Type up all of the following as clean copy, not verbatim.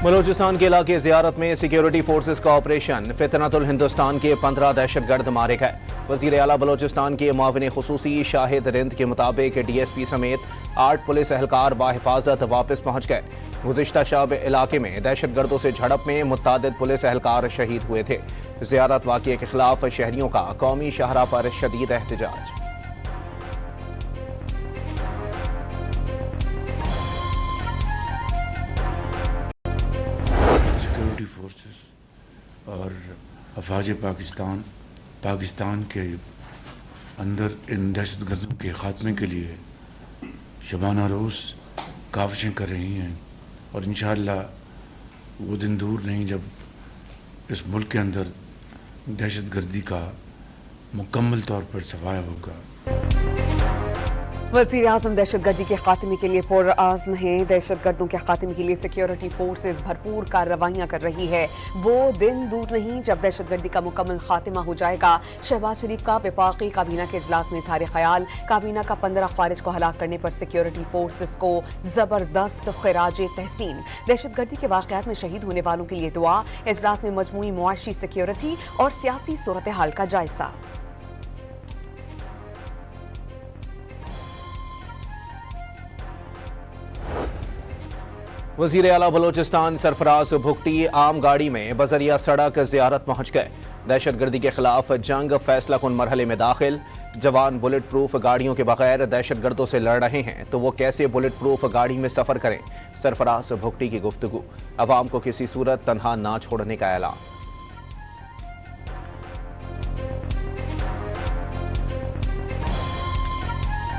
بلوچستان کے علاقے زیارت میں سیکیورٹی فورسز کا آپریشن، فتنۃ الہندوستان کے 15 دہشت گرد مارے گئے۔ وزیر اعلیٰ بلوچستان کے معاون خصوصی شاہد رند کے مطابق ڈی ایس پی سمیت 8 پولیس اہلکار بحفاظت واپس پہنچ گئے۔ گزشتہ شب علاقے میں دہشت گردوں سے جھڑپ میں متعدد پولیس اہلکار شہید ہوئے تھے۔ زیارت واقعے کے خلاف شہریوں کا قومی شاہراہ پر شدید احتجاج۔ فورسز اور افواج پاکستان کے اندر ان دہشت گردوں کے خاتمے کے لیے شبانہ روز کاوشیں کر رہی ہیں، اور انشاءاللہ وہ دن دور نہیں جب اس ملک کے اندر دہشت گردی کا مکمل طور پر صفایا ہوگا۔ وزیر اعظم دہشت گردی کے خاتمے کے لیے پرعزم ہیں۔ دہشت گردوں کے خاتمے کے لیے سیکیورٹی فورسز بھرپور کارروائیاں کر رہی ہے۔ وہ دن دور نہیں جب دہشت گردی کا مکمل خاتمہ ہو جائے گا۔ شہباز شریف کا وفاقی کابینہ کے اجلاس میں اظہار خیال، کابینہ کا 15 خارج کو ہلاک کرنے پر سیکیورٹی فورسز کو زبردست خراج تحسین۔ دہشت گردی کے واقعات میں شہید ہونے والوں کے لیے دعا۔ اجلاس میں مجموعی معاشی سیکیورٹی اور سیاسی صورتحال کا جائزہ۔ وزیر اعلیٰ بلوچستان سرفراز بھگٹی عام گاڑی میں بذریعہ سڑک زیارت پہنچ گئے۔ دہشت گردی کے خلاف جنگ فیصلہ کن مرحلے میں داخل۔ جوان بلٹ پروف گاڑیوں کے بغیر دہشت گردوں سے لڑ رہے ہیں تو وہ کیسے بلٹ پروف گاڑی میں سفر کریں؟ سرفراز بھگٹی کی گفتگو۔ عوام کو کسی صورت تنہا نہ چھوڑنے کا اعلان۔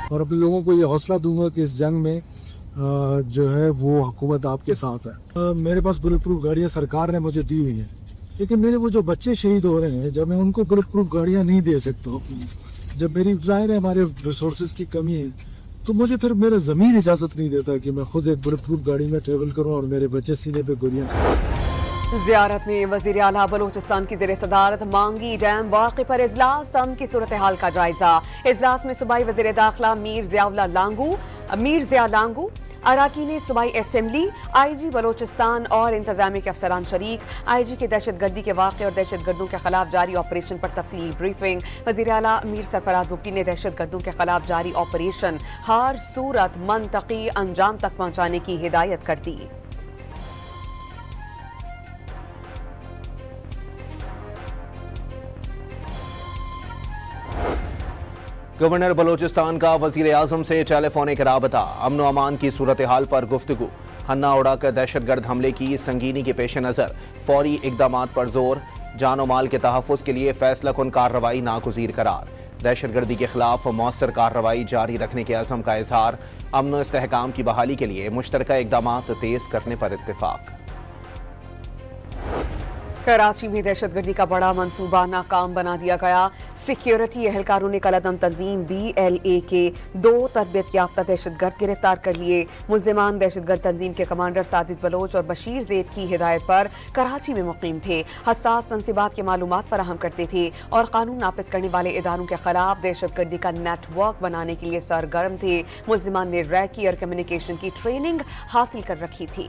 اور اپنے لوگوں کو یہ حوصلہ دوں گا کہ اس جنگ میں جو ہے وہ حکومت آپ کے ساتھ ہے۔ میرے پاس بلٹ پروف گاڑیاں سرکار نے مجھے دی ہوئی ہیں، لیکن میرے وہ جو بچے شہید ہو رہے ہیں، جب میں ان کو بلٹ پروف گاڑیاں نہیں دے سکتا ہوں، جب میری ظاہر ہے ہمارے ریسورسز کی کمی ہے، تو مجھے پھر میرا ضمیر اجازت نہیں دیتا کہ میں خود ایک بلٹ پروف گاڑی میں ٹریول کروں اور میرے بچے سینے پہ گولیاں کھائیں۔ زیارت میں وزیر اعلیٰ بلوچستان کی زیر صدارت مانگی ڈیم واقعے پر اجلاس، امن کی صورتحال کا جائزہ۔ اجلاس میں صوبائی وزیر داخلہ میر ضیاء لانگو، اراکین صوبائی اسمبلی، آئی جی بلوچستان اور انتظامیہ کے افسران شریک۔ آئی جی کے دہشت گردی کے واقعے اور دہشت گردوں کے خلاف جاری آپریشن پر تفصیلی بریفنگ۔ وزیر اعلیٰ میر سرفراز بھگٹی نے دہشت گردوں کے خلاف جاری آپریشن ہر صورت منطقی انجام تک پہنچانے کی ہدایت کر دی۔ گورنر بلوچستان کا وزیر اعظم سے ٹیلی فونک رابطہ، امن و امان کی صورتحال پر گفتگو۔ ہنہ اڑا کر دہشت گرد حملے کی سنگینی کے پیش نظر فوری اقدامات پر زور، جان و مال کے تحفظ کے لیے فیصلہ کن کارروائی ناگزیر قرار۔ دہشت گردی کے خلاف مؤثر کارروائی جاری رکھنے کے عزم کا اظہار، امن و استحکام کی بحالی کے لیے مشترکہ اقدامات تیز کرنے پر اتفاق۔ کراچی میں دہشت گردی کا بڑا منصوبہ ناکام بنا دیا گیا۔ سیکیورٹی اہلکاروں نے کالعدم تنظیم BLA کے 2 تربیت یافتہ دہشت گرد گرفتار کر لیے۔ ملزمان دہشت گرد تنظیم کے کمانڈر ساجد بلوچ اور بشیر زید کی ہدایت پر کراچی میں مقیم تھے، حساس تنصیبات کے معلومات فراہم کرتے تھے اور قانون نافذ کرنے والے اداروں کے خلاف دہشت گردی کا نیٹ ورک بنانے کے لیے سرگرم تھے۔ ملزمان نے ریکی اور کمیونیکیشن کی ٹریننگ حاصل کر رکھی تھی۔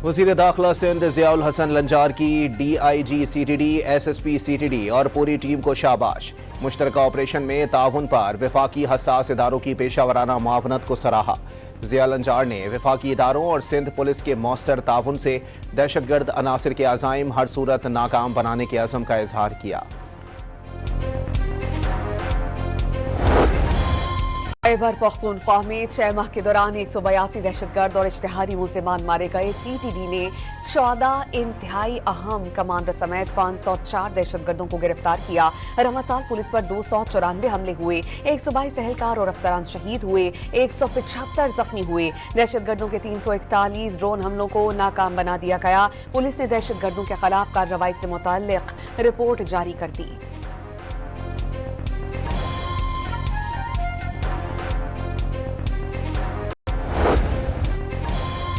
وزیر داخلہ سندھ ضیاء الحسن لنجار کی DIG CTD SSP CTD اور پوری ٹیم کو شاباش۔ مشترکہ آپریشن میں تعاون پر وفاقی حساس اداروں کی پیشہ ورانہ معاونت کو سراہا۔ ضیاء لنجار نے وفاقی اداروں اور سندھ پولیس کے مؤثر تعاون سے دہشت گرد عناصر کے عزائم ہر صورت ناکام بنانے کے عزم کا اظہار کیا۔ خیبر پختونخوا میں 6 ماہ کے دوران 182 دہشت گرد اور اشتہاری ملزمان مارے گئے۔ CTD نے 14 انتہائی اہم کمانڈر سمیت 504 دہشت گردوں کو گرفتار کیا۔ رواں سال پولیس پر 294 حملے ہوئے، 122 اہلکار اور افسران شہید ہوئے، 175 زخمی ہوئے۔ دہشت گردوں کے 341 ڈرون حملوں کو ناکام بنا دیا گیا۔ پولیس نے دہشت گردوں کے خلاف کارروائی سے متعلق رپورٹ جاری کر دی۔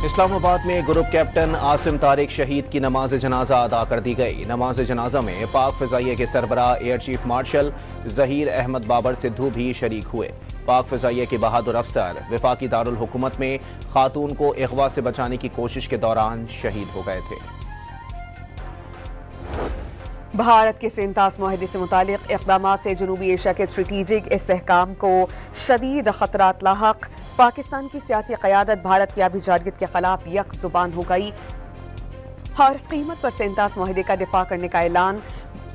اسلام آباد میں گروپ کیپٹن عاصم طارق شہید کی نماز جنازہ ادا کر دی گئی۔ نماز جنازہ میں پاک فضائیہ کے سربراہ air chief marshal Zaheer Ahmed Babar Sidhu بھی شریک ہوئے۔ پاک فضائیہ کے بہادر افسر وفاقی دارالحکومت میں خاتون کو اغوا سے بچانے کی کوشش کے دوران شہید ہو گئے تھے۔ بھارت کے سینتاس معاہدے سے متعلق اقدامات سے جنوبی ایشیا کے اسٹریٹجک استحکام کو شدید خطرات لاحق۔ پاکستان کی سیاسی قیادت بھارت کی آبی جارحیت کے خلاف یک زبان ہو گئی۔ ہر قیمت پر سینتاس معاہدے کا دفاع کرنے کا اعلان۔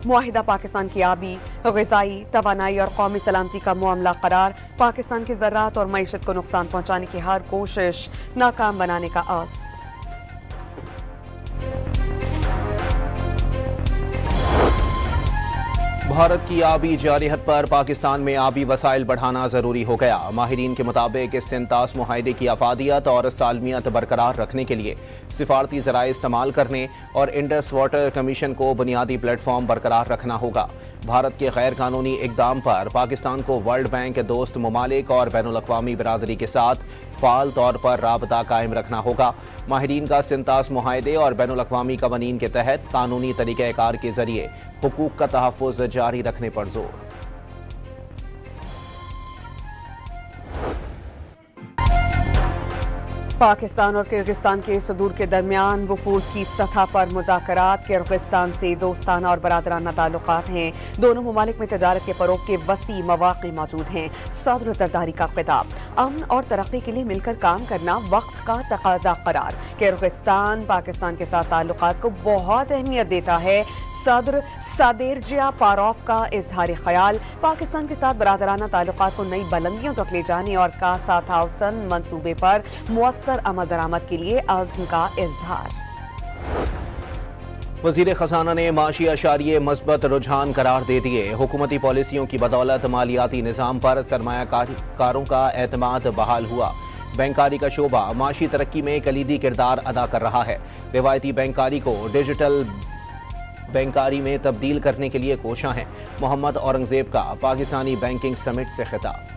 معاہدہ پاکستان کی آبی، غذائی، توانائی اور قومی سلامتی کا معاملہ قرار۔ پاکستان کی زراعت اور معیشت کو نقصان پہنچانے کی ہر کوشش ناکام بنانے کا عزم۔ بھارت کی آبی جارحیت پر پاکستان میں آبی وسائل بڑھانا ضروری ہو گیا۔ ماہرین کے مطابق اس سینتاس معاہدے کی افادیت اور سالمیت برقرار رکھنے کے لیے سفارتی ذرائع استعمال کرنے اور انڈس واٹر کمیشن کو بنیادی پلیٹ فارم برقرار رکھنا ہوگا۔ بھارت کے غیر قانونی اقدام پر پاکستان کو ورلڈ بینک، دوست ممالک اور بین الاقوامی برادری کے ساتھ فعال طور پر رابطہ قائم رکھنا ہوگا۔ ماہرین کا سینتاس معاہدے اور بین الاقوامی قوانین کے تحت قانونی طریقہ کار کے ذریعے حقوق کا تحفظ جاری رکھنے پر زور۔ پاکستان اور کرغزستان کے صدور کے درمیان وفود کی سطح پر مذاکرات۔ کرغزستان سے دوستانہ اور برادرانہ تعلقات ہیں۔ دونوں ممالک میں تجارت کے فروغ کے وسیع مواقع موجود ہیں۔ صدر زرداری کا خطاب، امن اور ترقی کے لیے مل کر کام کرنا وقت کا تقاضا قرار۔ کرغزستان پاکستان کے ساتھ تعلقات کو بہت اہمیت دیتا ہے۔ صدر سادرجیا پاروف کا اظہار خیال، پاکستان کے ساتھ برادرانہ تعلقات کو نئی بلندیوں تک لے جانے اور کاسا تھاؤسن منصوبے پر مؤثر عمل درآمد کے لیے عزم کا اظہار۔ وزیر خزانہ نے معاشی اشاریے مثبت رجحان قرار دے دیے۔ حکومتی پالیسیوں کی بدولت مالیاتی نظام پر سرمایہ کاروں کا اعتماد بحال ہوا۔ بینکاری کا شعبہ معاشی ترقی میں کلیدی کردار ادا کر رہا ہے۔ روایتی بینکاری کو ڈیجیٹل بینکاری میں تبدیل کرنے کے لیے کوشاں ہیں۔ محمد اورنگزیب کا پاکستانی بینکنگ سمٹ سے خطاب۔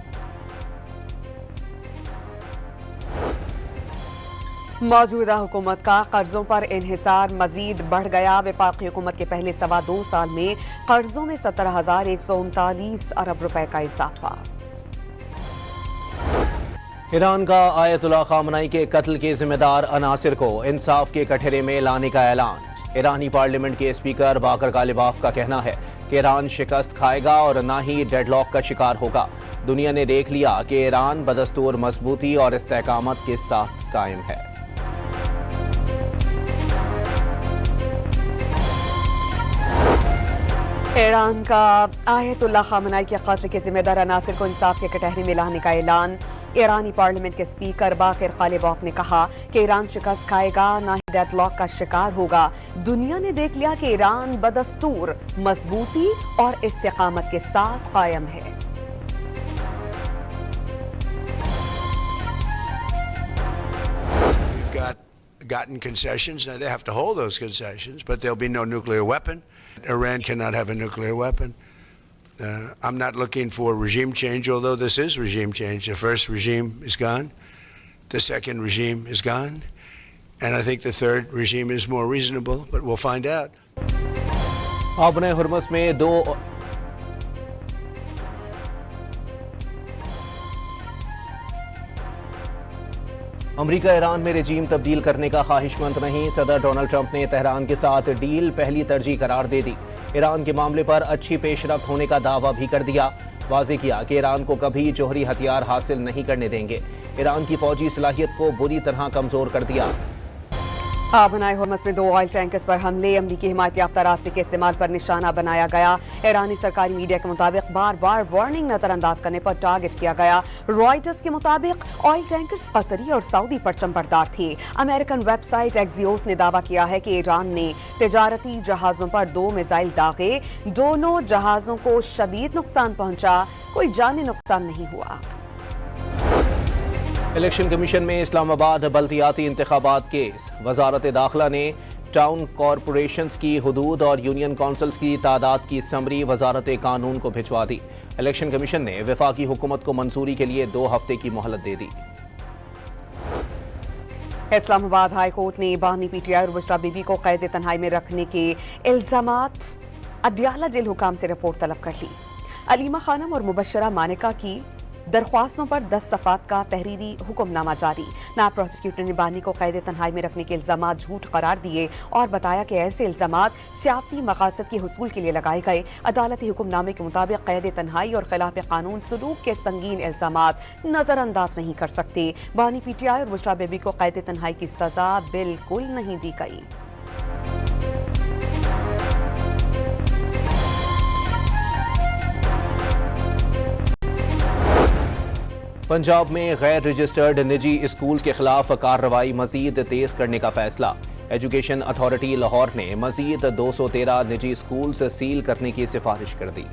موجودہ حکومت کا قرضوں پر انحصار مزید بڑھ گیا۔ وفاقی حکومت کے پہلے 2.25 سال میں قرضوں میں 17,139 ارب روپے کا اضافہ۔ ایران کا آیت اللہ خامنئی کے قتل کے ذمہ دار عناصر کو انصاف کے کٹہرے میں لانے کا اعلان۔ ایرانی پارلیمنٹ کے اسپیکر باقر غالباف کا کہنا ہے کہ ایران شکست کھائے گا اور نہ ہی ڈیڈ لاک کا شکار ہوگا۔ دنیا نے دیکھ لیا کہ ایران بدستور مضبوطی اور استحکامات کے ساتھ قائم ہے۔ ایران کا آیت اللہ خامنئی کے قتل کے ذمہ دار عناصر کو انصاف کے کٹہرے میں لانے کا اعلان۔ ایرانی پارلیمنٹ کے اسپیکر باقر غالباف نے کہا کہ ایران شکست کھائے گا نہ ہی ڈیڈ لاک کا شکار ہوگا۔ دنیا نے دیکھ لیا کہ ایران بدستور مضبوطی اور استقامت کے ساتھ قائم ہے۔ Gotten concessions. Now they have to hold those concessions, but there'll be no nuclear weapon. Iran cannot have a nuclear weapon. I'm not looking for regime change, although this is regime change. The first regime is gone. The second regime is gone. And I think the third regime is more reasonable, but we'll find out. آبن Hormuz میں دو امریکہ ایران میں رجیم تبدیل کرنے کا خواہش مند نہیں۔ صدر ڈونلڈ ٹرمپ نے تہران کے ساتھ ڈیل پہلی ترجیح قرار دے دی۔ ایران کے معاملے پر اچھی پیش رفت ہونے کا دعویٰ بھی کر دیا۔ واضح کیا کہ ایران کو کبھی جوہری ہتھیار حاصل نہیں کرنے دیں گے۔ ایران کی فوجی صلاحیت کو بری طرح کمزور کر دیا۔ آبن ہرمز میں 2 آئل ٹینکرز پر حملے، امریکی حمایت یافتہ راستے کے استعمال پر نشانہ بنایا گیا۔ ایرانی سرکاری میڈیا کے مطابق بار بار وارننگ نظر انداز کرنے پر ٹارگٹ کیا گیا۔ رائٹرز کے مطابق آئل ٹینکرز قطری اور سعودی پرچم بردار تھے۔ امریکن ویب سائٹ ایکزیوس نے دعویٰ کیا ہے کہ ایران نے تجارتی جہازوں پر 2 میزائل داغے۔ دونوں جہازوں کو شدید نقصان پہنچا، کوئی جانی نقصان نہیں ہوا۔ الیکشن کمیشن میں اسلام آباد بلدیاتی انتخابات کیس۔ وزارت داخلہ نے ٹاؤن کارپوریشنز کی حدود اور یونین کونسلز کی تعداد کی سمری وزارت قانون کو بھجوا دی۔ الیکشن کمیشن نے وفاقی حکومت کو منظوری کے لیے 2 ہفتے کی مہلت دے دی۔ اسلام آباد ہائی کورٹ نے بانی پی ٹی آئی اور بشرا بی بی کو قید تنہائی میں رکھنے کے الزامات اڈیالہ جیل حکام سے رپورٹ طلب کر لی۔ علیمہ خانم اور مبشرہ مانکہ کی درخواستوں پر 10 صفحات کا تحریری حکم نامہ جاری. نائب پروسیکیوٹر نے بانی کو قید تنہائی میں رکھنے کے الزامات جھوٹ قرار دیے اور بتایا کہ ایسے الزامات سیاسی مقاصد کے حصول کے لیے لگائے گئے. عدالتی حکم نامے کے مطابق قید تنہائی اور خلاف قانون سلوک کے سنگین الزامات نظر انداز نہیں کر سکتے. بانی پی ٹی آئی اور بشرا بیبی کو قید تنہائی کی سزا بالکل نہیں دی گئی. پنجاب میں غیر رجسٹرڈ نجی اسکولز کے خلاف کارروائی مزید تیز کرنے کا فیصلہ. ایجوکیشن اتھارٹی لاہور نے مزید 213 نجی اسکولز سیل کرنے کی سفارش کر دی.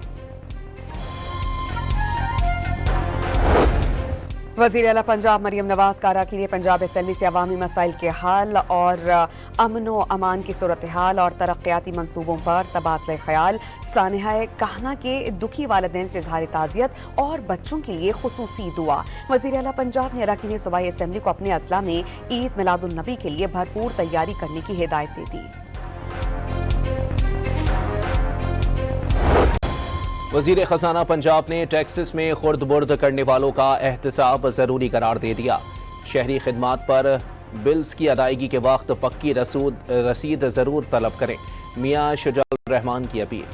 وزیر اعلیٰ پنجاب مریم نواز کا اراکین پنجاب اسمبلی سے عوامی مسائل کے حل اور امن و امان کی صورتحال اور ترقیاتی منصوبوں پر تبادلہ خیال. سانحہ کہنا کے دکھی والدین سے اظہار تعزیت اور بچوں کے لیے خصوصی دعا. وزیر اعلیٰ پنجاب نے اراکین صوبائی اسمبلی کو اپنے اضلاع میں عید میلاد النبی کے لیے بھرپور تیاری کرنے کی ہدایت دے دی. وزیر خزانہ پنجاب نے ٹیکسز میں خرد برد کرنے والوں کا احتساب ضروری قرار دے دیا. شہری خدمات پر بلز کی ادائیگی کے وقت پکی رسید ضرور طلب کریں. میاں شجاع الرحمان کی اپیل.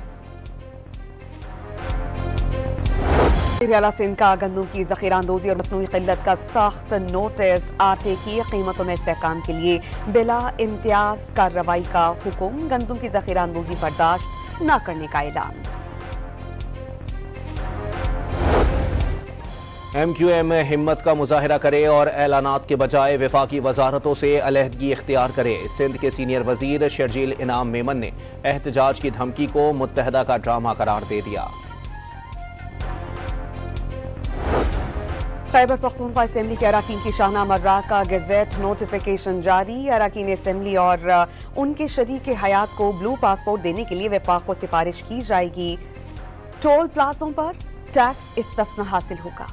وزیر اعلیٰ سندھ کا گندم کی ذخیرہ اندوزی اور مصنوعی قلت کا سخت نوٹس. آٹے کی قیمتوں میں استحکام کے لیے بلا امتیاز کارروائی کا حکم. گندم کی ذخیرہ اندوزی برداشت نہ کرنے کا اعلان. ایم کیو ایم ہمت کا مظاہرہ کرے اور اعلانات کے بجائے وفاقی وزارتوں سے علیحدگی اختیار کرے. سندھ کے سینئر وزیر شرجیل انعام میمن نے احتجاج کی دھمکی کو متحدہ کا ڈرامہ قرار دے دیا. خیبر پختونخوا اسمبلی کے اراکین کی شاہنامہ مرہ کا گزٹ نوٹیفیکیشن جاری. اراکین اسمبلی اور ان کے شریک حیات کو بلو پاسپورٹ دینے کے لیے وفاق کو سفارش کی جائے گی. ٹول پلازوں پر ٹیکس استثنا حاصل ہوگا.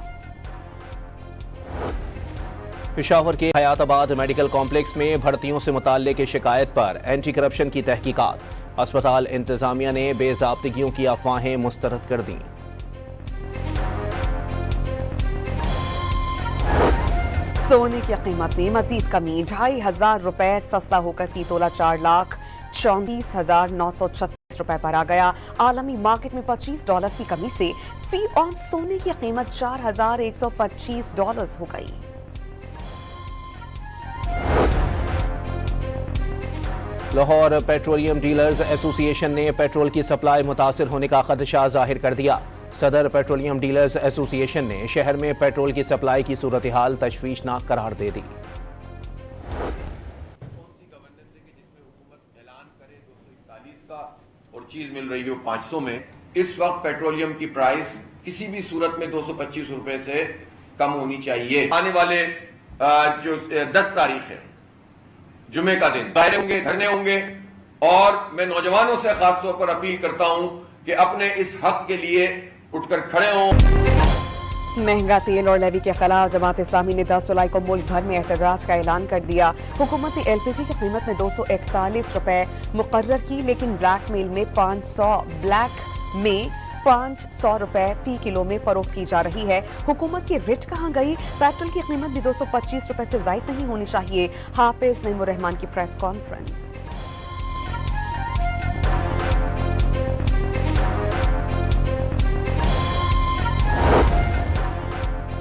پشاور کے حیات آباد میڈیکل کمپلیکس میں بھرتیوں سے متعلق شکایت پر اینٹی کرپشن کی تحقیقات. اسپتال انتظامیہ نے بے ضابطگیوں کی افواہیں مسترد کر دیں. سونے کی قیمت میں مزید کمی. 2500 روپے سستا ہو کر فی تولہ 4,34,936 روپے پر آ گیا. عالمی مارکیٹ میں $25 کی کمی سے فی اونس سونے کی قیمت $4,125 ہو گئی. لاہور پیٹرولیم ڈیلرز ایسوسی ایشن نے پیٹرول کی سپلائی متاثر ہونے کا خدشہ ظاہر کر دیا. صدر پیٹرولیم ڈیلرز ایسوسی ایشن نے شہر میں پیٹرول کی سپلائی کی صورتحال تشویشناک قرار دے دی. اور چیز مل رہی ہے 500 میں. اس وقت پیٹرولیم کی پرائس کسی بھی صورت میں 225 روپے سے کم ہونی چاہیے. آنے والے جو 10 تاریخ ہے جمعے کا دن دائرے ہوں گے, دھرنے ہوں گے, اور میں نوجوانوں سے خاص طور پر اپیل کرتا ہوں کہ اپنے اس حق کے لیے اٹھ کر کھڑے ہوں. مہنگا تیل اور لیوی کے خلاف جماعت اسلامی نے 10 جولائی کو ملک بھر میں احتجاج کا اعلان کر دیا. حکومت نے ایل پی جی کی قیمت میں 241 روپے مقرر کی, لیکن بلیک میں 500 روپے فی کلو میں فروخت کی جا رہی ہے. حکومت کی رٹ کہاں گئی؟ پیٹرول کی قیمت بھی 225 روپے سے زائد نہیں ہونی چاہیے. حافظ نعیم الرحمان کی پریس کانفرنس.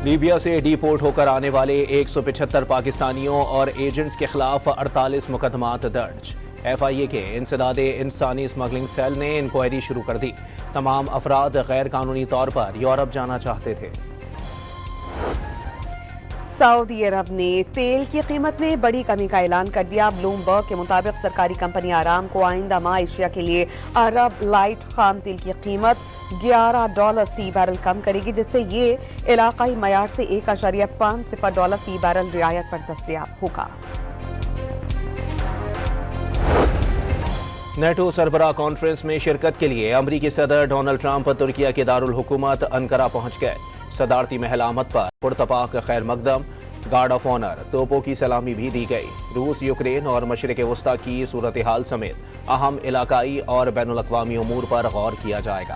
لیبیا سے ڈی پورٹ ہو کر آنے والے 175 پاکستانیوں اور ایجنٹس کے خلاف 48 مقدمات درج. ایف آئی اے کے انسداد انسانی اسمگلنگ سیل نے انکوائری شروع کر دی. تمام افراد غیر قانونی طور پر یورپ جانا چاہتے تھے. سعودی عرب نے تیل کی قیمت میں بڑی کمی کا اعلان کر دیا. بلومبرگ کے مطابق سرکاری کمپنی آرام کو آئندہ ماہ ایشیا کے لیے عرب لائٹ خام تیل کی قیمت $11 فی بیرل کم کرے گی, جس سے یہ علاقائی معیار سے $1.50 فی بیرل رعایت پر دستیاب ہوگا. نیٹو سربراہ کانفرنس میں شرکت کے لیے امریکی صدر ڈونلڈ ٹرمپ ترکیہ کے دارالحکومت انقرہ پہنچ گئے. صدارتی محل آمد پر پرتپاک خیر مقدم, گارڈ آف آنر, توپوں کی سلامی بھی دی گئی. روس, یوکرین اور مشرق وسطی کی صورتحال سمیت اہم علاقائی اور بین الاقوامی امور پر غور کیا جائے گا.